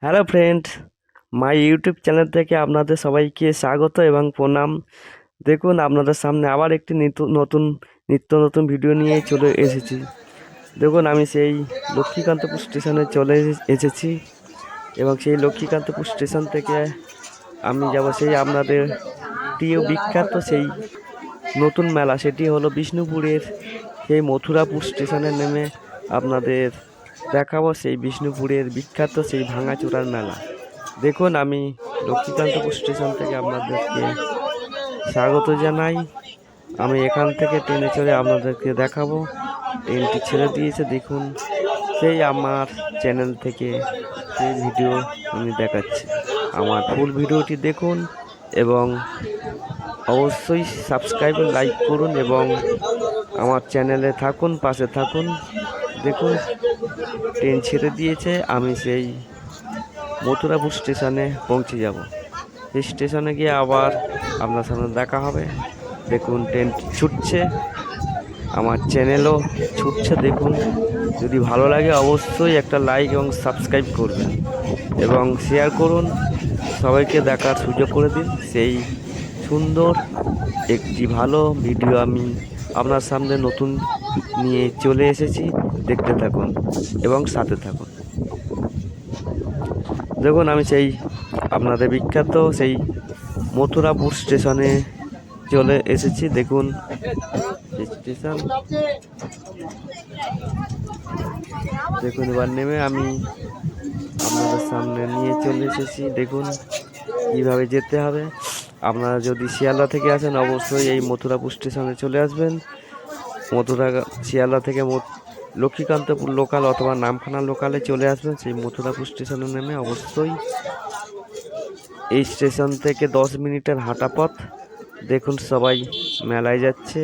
Hello friend, my YouTube channel থেকে আপনাদের সবাইকে স্বাগত এবং প্রণাম। দেখুন, আপনাদের সামনে আবার একটি নিত্য নতুন ভিডিও নিয়ে চলে এসেছি। দেখুন, আমি সেই লক্ষ্মীকান্তপুর স্টেশনে এসেছি এবং সেই লক্ষ্মীকান্তপুর স্টেশন থেকে আমি যাব সেই আপনাদের প্রিয় বিখ্যাত সেই নতুন মেলা, সেটি হলো বিষ্ণুপুরের সেই মথুরাপুর স্টেশনে নেমে আপনাদের দেখাবো সেই বিষ্ণুপুরের বিখ্যাত সেই ভাঙাচোরার মেলা। দেখুন, আমি লক্ষ্মীকান্তপুর স্টেশন থেকে আপনাদেরকে স্বাগত জানাই। আমি এখান থেকে ট্রেনে চড়ে আপনাদেরকে দেখাবো। ট্রেনটি ছেড়ে দিয়েছে, দেখুন সেই আমার চ্যানেল থেকে সেই ভিডিও আমি দেখাচ্ছি। আমার ফুল ভিডিওটি দেখুন এবং অবশ্যই সাবস্ক্রাইব লাইক করুন এবং আমার চ্যানেলে থাকুন, পাশে থাকুন। দেখুন, ট্রেন ছেড়ে দিয়েছে, আমি সেই মথুরাপুর স্টেশনে পৌঁছে যাব। সেই স্টেশনে গিয়ে আবার আপনার সামনে দেখা হবে। দেখুন, ট্রেন ছুটছে, আমার চ্যানেলও ছুটছে। দেখুন, যদি ভালো লাগে অবশ্যই একটা লাইক এবং সাবস্ক্রাইব করবেন এবং শেয়ার করুন, সবাইকে দেখার সুযোগ করে দিন। সেই সুন্দর একটি ভালো ভিডিও আমি আপনার সামনে নতুন নিয়ে চলে এসেছি। দেখতে থাকুন এবং সাথে থাকুন। দেখুন, আমি সেই আপনাদের বিখ্যাত সেই মথুরাপুর স্টেশনে চলে এসেছি। দেখুন স্টেশন, দেখুন এবার নেমে আমি আপনাদের সামনে নিয়ে চলে এসেছি। দেখুন কিভাবে যেতে হবে। আপনারা যদি শিয়ালদা থেকে আসেন অবশ্যই এই মথুরাপুর স্টেশনে চলে আসবেন। শিয়ালদা থেকে লক্ষ্মীকান্তপুর লোকাল অথবা নামখানা লোকালে চলে আসবেন। সেই মথুরাপুর স্টেশনে নেমে অবশ্যই এই স্টেশন থেকে 10 মিনিটের হাঁটা পথ। দেখুন সবাই মেলায় যাচ্ছে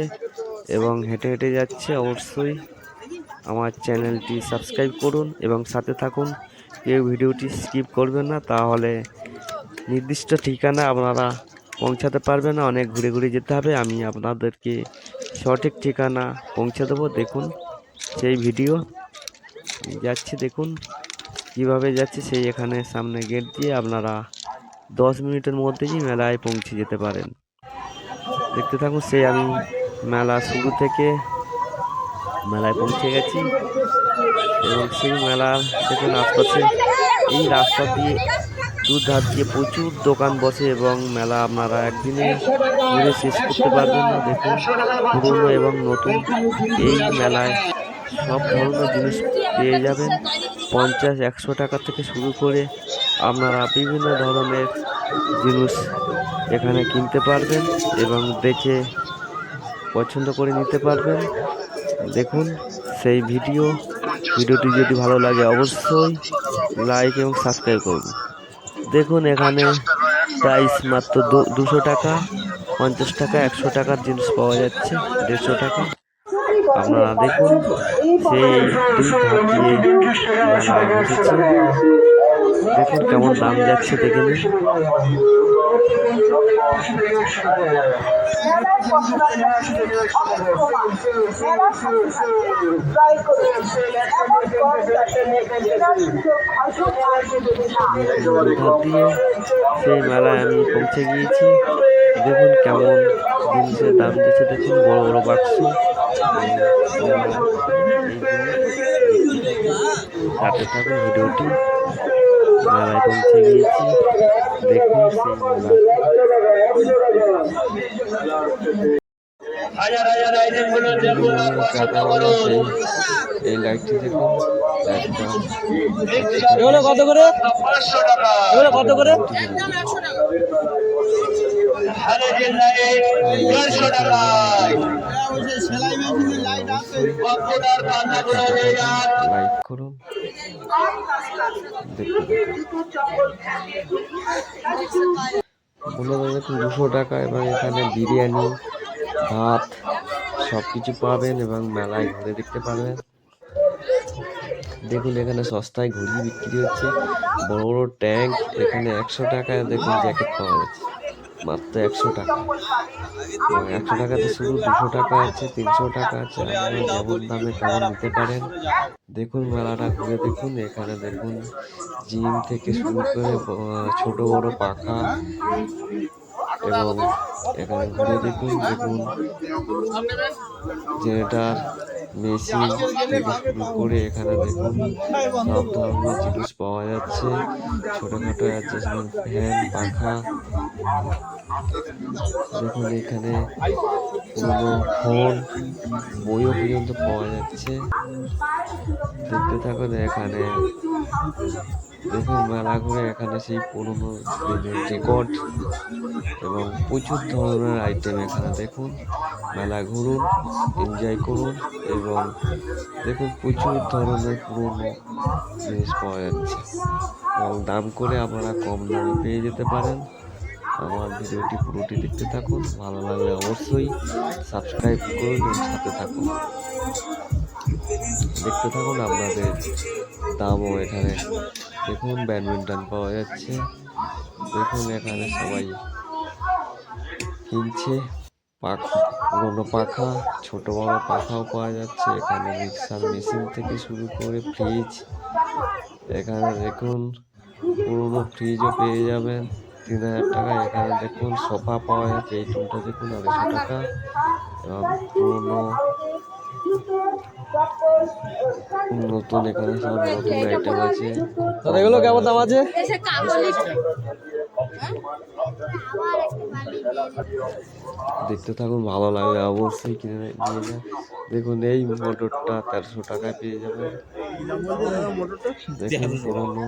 এবং হেঁটে হেঁটে যাচ্ছে। অবশ্যই আমার চ্যানেলটি সাবস্ক্রাইব করুন এবং সাথে থাকুন। কেউ ভিডিওটি স্কিপ করবেন না, তাহলে নির্দিষ্ট ঠিকানা আপনারা পৌঁছাতে পারবেন না, অনেক ঘুরে ঘুরে যেতে হবে। আমি আপনাদেরকে সঠিক ঠিকানা পৌঁছে দেবো। দেখুন সেই ভিডিও যাচ্ছি, দেখুন কিভাবে যাচ্ছে। সেই এখানে সামনে গেট দিয়ে আপনারা 10 মিনিটের মধ্যেই মেলায় পৌঁছে যেতে পারেন। দেখতে থাকুন, সেই আমি মেলা শুরু থেকে মেলায় পৌঁছে গেছি এবং সেই মেলার দেখুন আশপাশে এই রাস্তা দিয়ে দুধার দিয়ে প্রচুর দোকান বসে এবং মেলা আপনারা একদিনে ঘুরে শেষ করতে পারবেন না। দেখুন, পুরনো এবং নতুন এই মেলায় সব ধরনের জিনিস পেয়ে যাবেন। 50-100 টাকা থেকে শুরু করে আপনারা বিভিন্ন ধরনের জিনিস এখানে কিনতে পারবেন এবং দেখে পছন্দ করে নিতে পারবেন। দেখুন সেই ভিডিওটি যদি ভালো লাগে অবশ্যই লাইক এবং সাবস্ক্রাইব করুন। দেখুন এখানে প্রাইস মাত্র 200 টাকা, 50 টাকা, 100 টাকার জিনিস পাওয়া যাচ্ছে, 150 টাকা। আপনারা দেখুন সেই দুই ধার দিয়ে মেলা বসেছে। দেখুন কেমন দাম যাচ্ছে, দেখে নিন। দুধার দিয়ে সেই মেলায় আমি পৌঁছে গিয়েছি। দেখুন কেমন জিনিসের দাম দিচ্ছে। দেখুন বড় বড় বাক্স মেলায় এই জিনিস দেখতে থাকুন, সাথে থাকুন ভিডিওটি। মেলায় পৌঁছে গিয়েছি, দেখুন সেই মেলা। টাকা হলো সেই এই লাইটটি দেখুন, লাইটটা কত করে? কত করে? লাইক করুন, দেখতে বলে দেখুন 200 টাকা এবং এখানে বিরিয়ানি, ভাত সব কিছু পাবেন এবং মেলায় ঘুরে দেখতে পারবেন। দেখুন এখানে সস্তায় ঘড়ি বিক্রি হচ্ছে, বড় বড় ট্যাঙ্ক। এখানে 100 টাকায় দেখুন জ্যাকেট পাওয়া যাচ্ছে। মাত্র 100 টাকা। 100 টাকাতে শুরু, 200 টাকা আছে, 300 টাকা আছে, আপনারা যেমন দামে তেমন নিতে পারেন। দেখুন মেলাটা ঘুরে দেখুন, এখানে দেখুন জিম থেকে শুরু করে ছোট বড় পাখা, এবং এখানে ঘুরে দেখুন জেনারেটর মেশিন থেকে শুরু করে এখানে দেখুন সব ধরনের জিনিস পাওয়া যাচ্ছে। ছোটখাটো অ্যাডজাস্টমেন্ট ফ্যান, পাখা, দেখুন এখানে পুরোনো ফোন, বইও পর্যন্ত পাওয়া যাচ্ছে। দেখতে থাকুন এখানে দেখুন মেলা ঘুরে, এখানে সেই পুরোনো দিনের রেকর্ড এবং প্রচুর ধরনের আইটেম এখানে দেখুন। মেলা ঘুরুন, এনজয় করুন, এবং দেখুন প্রচুর ধরনের পুরোনো জিনিস পাওয়া যাচ্ছে এবং দাম করে আপনারা কম দামে পেয়ে যেতে পারেন। আমার ভিডিওটি পুরোটি দেখতে থাকুন, ভালো লাগলে অবশ্যই সাবস্ক্রাইব করুন এবং সাথে থাকুন। দেখতে থাকুন, আপনাদের দামও এখানে দেখুন ব্যাডমিন্টন পাওয়া যাচ্ছে। দেখুন এখানে সবাই কিনছে, পুরোনো পাখা, ছোট বড় পাখাও পাওয়া যাচ্ছে। এখানে মিক্সার মেশিন থেকে শুরু করে ফ্রিজ, এখানে দেখুন পুরোনো ফ্রিজও পেয়ে যাবেন 3000 টাকা। এখানে দেখুন সোফা পাওয়া যাচ্ছে, এই টুলটা দেখুন 250 টাকা। এবং পুরোনো নতুন এখানে সব নতুন আইটেম আছে। এগুলো কেমন দাম আছে? দেখতে থাকুন, ভালো লাগলে অবশ্যই কিনে নিয়ে যান। দেখুন এই মোটরটা 1300 টাকায় পেয়ে যাবেন। দেখুন পুরোনো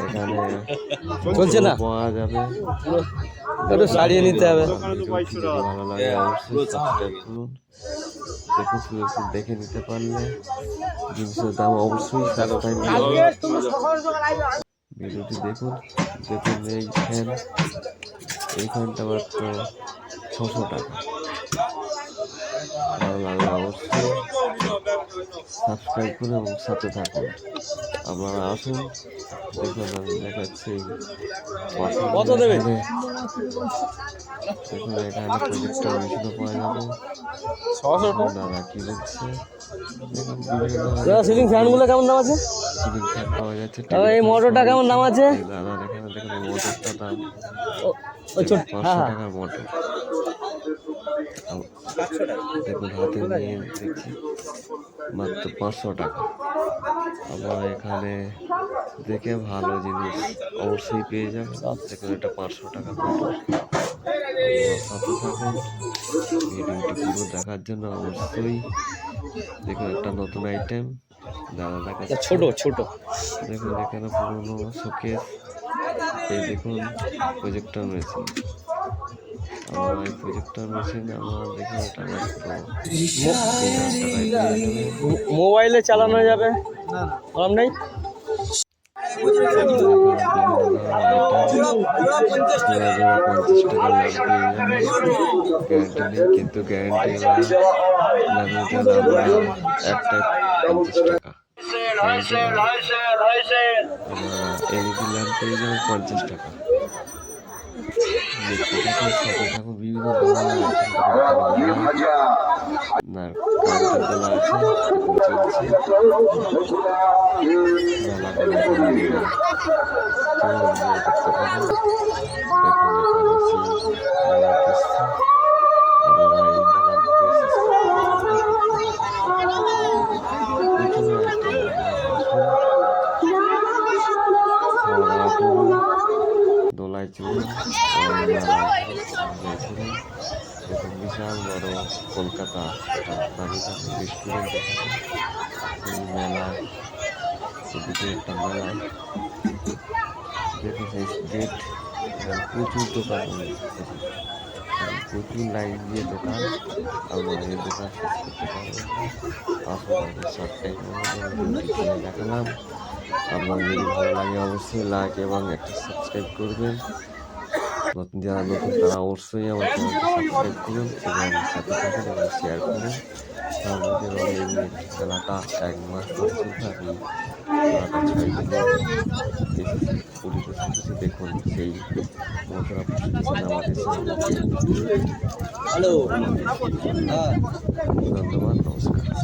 এখানে চলছে না, পাওয়া যাবে। একটু সারিয়ে নিতে হবে। ভিডিওটি যদি ভালো লাগে অবশ্যই সাবস্ক্রাইব করুন। দেখুন শুধু দেখে নিতে পারলে জিনিসের দাম অবশ্যই সাবস্ক্রাইব করুন। ভিডিওটি দেখুন এই ফ্যান, এই ফ্যানটা মাত্র 600 টাকা। ভালো লাগলে অবশ্যই সাবস্ক্রাইব করুন এবং সাথে থাকুন। আপনারা আসুন, দেখুন আমি দেখাচ্ছি কত দেবে? দেখুন এখানে প্রজেক্টর মেশিনও পাওয়া যাবে। দাদা কি বলছে, দেখুন বিভিন্ন সিলিং ফ্যানগুলো কেমন দাম আছে? সিলিং ফ্যান পাওয়া যাচ্ছে। এই মোটরটা কেমন দাম আছে? দাদা এখানে দেখুন এই মোটরটা দাম ওই ছোট 500 টাকার মোটর। দেখুন হাতে নিয়ে দেখছি মাত্র 500 টাকা। আবার এখানে দেখে ভালো জিনিস অবশ্যই পেয়ে যাবেন। দেখুন এটা 500 টাকা মোটর। সাথে থাকুন, ভিডিওটি পুরো দেখার জন্য অবশ্যই দেখুন একটা নতুন আইটেম দাদা দেখাচ্ছে। ছোট দেখুন এখানে পুরোনো শোকেস, এই দেখুন প্রজেক্টর মেশিন। আমার এই প্রজেক্টর মেশিন আমার দেখুন এটা মাত্র 3000 টাকায় পেয়ে যাবেন। মোবাইলে চালানো যাবে, কম নেই। বিভিন্ন ধরনের আইটেম 50 টাকার ল্যাম্প পেয়ে যাবেন। গ্যারান্টি নেই, কিন্তু গ্যারান্টি ল্যাম্পের আমরা একটা 50 টাকা। এলইডি ল্যাম্প পেয়ে যাবেন 50 টাকা। দেখতে থাকুন, সাথে থাকুন, বিভিন্ন ধরনের না কারেন্টের দোলা আছে, চলছে মেলা করে দেখতে পাবেন। দেখুন এখানে সেই মেলা দিচ্ছে, আপনারা এই মেলা ঘুরে প্রচুর আইটেম খাওয়া দাওয়া করুন, দোলায় চলুন এবং মেলায় এনজয় করুন। দেখুন বিশাল বড় কলকাতা দাঁড়িয়ে থাকুন রেস্টুরেন্ট এখানে এই মেলায়, এদিকে একটা মেলায় দেখুন এই গেট, প্রচুর দোকান প্রচুর লাইন দিয়ে দোকান, আপনারা এই দোকান শেষ করতে পারবেন না। আসলে শর্ট টাইমের মধ্যে দেখালাম। আপনার যদি ভালো লাগে অবশ্যই লাইক এবং একটা সাবস্ক্রাইব করবেন। যারা নতুন তারা অবশ্যই আমার চ্যানেলটি সাবস্ক্রাইব করুন এবং সাথে থাকুন এবং শেয়ার করুন। আমাদের অনলাইনের খেলাটা 1 মাস ধরে চলছে। আমি খেলাটা ছাড়িয়ে এসেছি পরিবেশন করছি। দেখুন সেই মথুরা পুষ্টিশন আমাদের সামনে। হ্যালো। ধন্যবাদ, নমস্কার।